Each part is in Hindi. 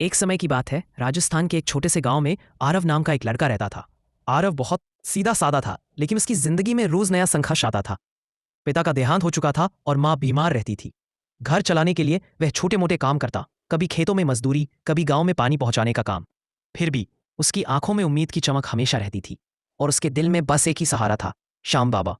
एक समय की बात है, राजस्थान के एक छोटे से गांव में आरव नाम का एक लड़का रहता था। आरव बहुत सीधा सादा था, लेकिन उसकी जिंदगी में रोज नया संघर्ष आता था। पिता का देहांत हो चुका था और माँ बीमार रहती थी। घर चलाने के लिए वह छोटे मोटे काम करता, कभी खेतों में मजदूरी, कभी गांव में पानी पहुंचाने का काम। फिर भी उसकी आंखों में उम्मीद की चमक हमेशा रहती थी, और उसके दिल में बस एक ही सहारा था, श्याम बाबा।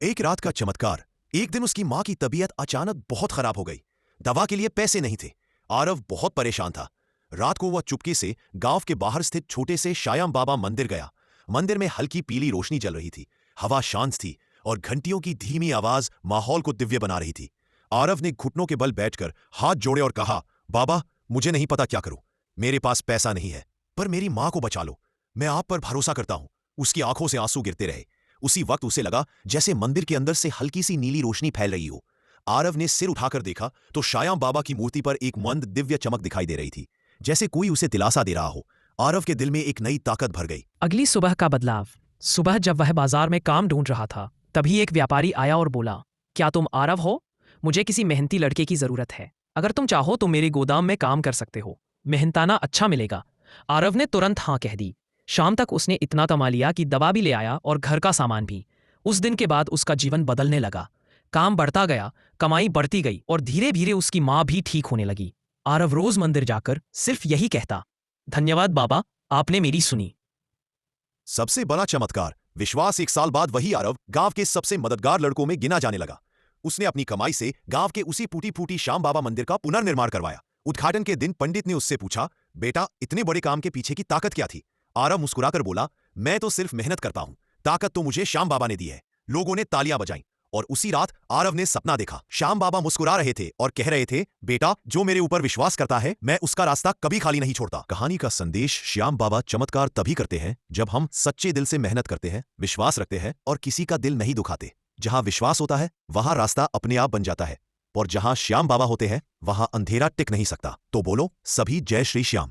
एक रात का चमत्कार। एक दिन उसकी मां की तबीयत अचानक बहुत खराब हो गई। दवा के लिए पैसे नहीं थे। आरव बहुत परेशान था। रात को वह चुपके से गांव के बाहर स्थित छोटे से श्याम बाबा मंदिर गया। मंदिर में हल्की पीली रोशनी जल रही थी। हवा शांत थी और घंटियों की धीमी आवाज माहौल को दिव्य बना रही थी। आरव ने घुटनों के बल बैठकर हाथ जोड़े और कहा, बाबा, मुझे नहीं पता क्या करूं। मेरे पास पैसा नहीं है, पर मेरी मां को बचा लो। मैं आप पर भरोसा करता हूं। उसकी आंखों से आंसू गिरते रहे। उसी वक्त उसे लगा जैसे मंदिर के अंदर से हल्की सी नीली रोशनी फैल रही हो। आरव ने सिर उठाकर देखा तो श्याम बाबा की मूर्ति पर एक मंद दिव्य चमक दिखाई दे रही थी, जैसे कोई उसे दिलासा दे रहा हो। आरव के दिल में एक नई ताकत भर गई। अगली सुबह का बदलाव। सुबह जब वह बाजार में काम ढूंढ रहा था, तभी एक व्यापारी आया और बोला, क्या तुम आरव हो? मुझे किसी मेहनती लड़के की जरूरत है। अगर तुम चाहो तो मेरे गोदाम में काम कर सकते हो। मेहनताना अच्छा मिलेगा। आरव ने तुरंत हाँ कह दी। शाम तक उसने इतना कमा लिया कि दवा भी ले आया और घर का सामान भी। उस दिन के बाद उसका जीवन बदलने लगा। काम बढ़ता गया, कमाई बढ़ती गई और धीरे धीरे उसकी माँ भी ठीक होने लगी। आरव रोज मंदिर जाकर सिर्फ यही कहता, धन्यवाद बाबा, आपने मेरी सुनी। सबसे बड़ा चमत्कार, विश्वास। एक साल बाद वही आरव गांव के सबसे मददगार लड़कों में गिना जाने लगा। उसने अपनी कमाई से गांव के उसी टूटी फूटी श्याम बाबा मंदिर का पुनर्निर्माण करवाया। उद्घाटन के दिन पंडित ने उससे पूछा, बेटा, इतने बड़े काम के पीछे की ताकत क्या थी? आरव मुस्कुराकर बोला, मैं तो सिर्फ मेहनत करता हूं। ताकत तो मुझे श्याम बाबा ने दी है। लोगों ने तालियां बजाईं और उसी रात आरव ने सपना देखा। श्याम बाबा मुस्कुरा रहे थे और कह रहे थे, बेटा, जो मेरे ऊपर विश्वास करता है, मैं उसका रास्ता कभी खाली नहीं छोड़ता। कहानी का संदेश, श्याम बाबा चमत्कार तभी करते हैं जब हम सच्चे दिल से मेहनत करते हैं, विश्वास रखते हैं और किसी का दिल नहीं दुखाते। जहां विश्वास होता है वहां रास्ता अपने आप बन जाता है, और जहां श्याम बाबा होते हैं वहां अंधेरा टिक नहीं सकता। तो बोलो सभी, जय श्री श्याम।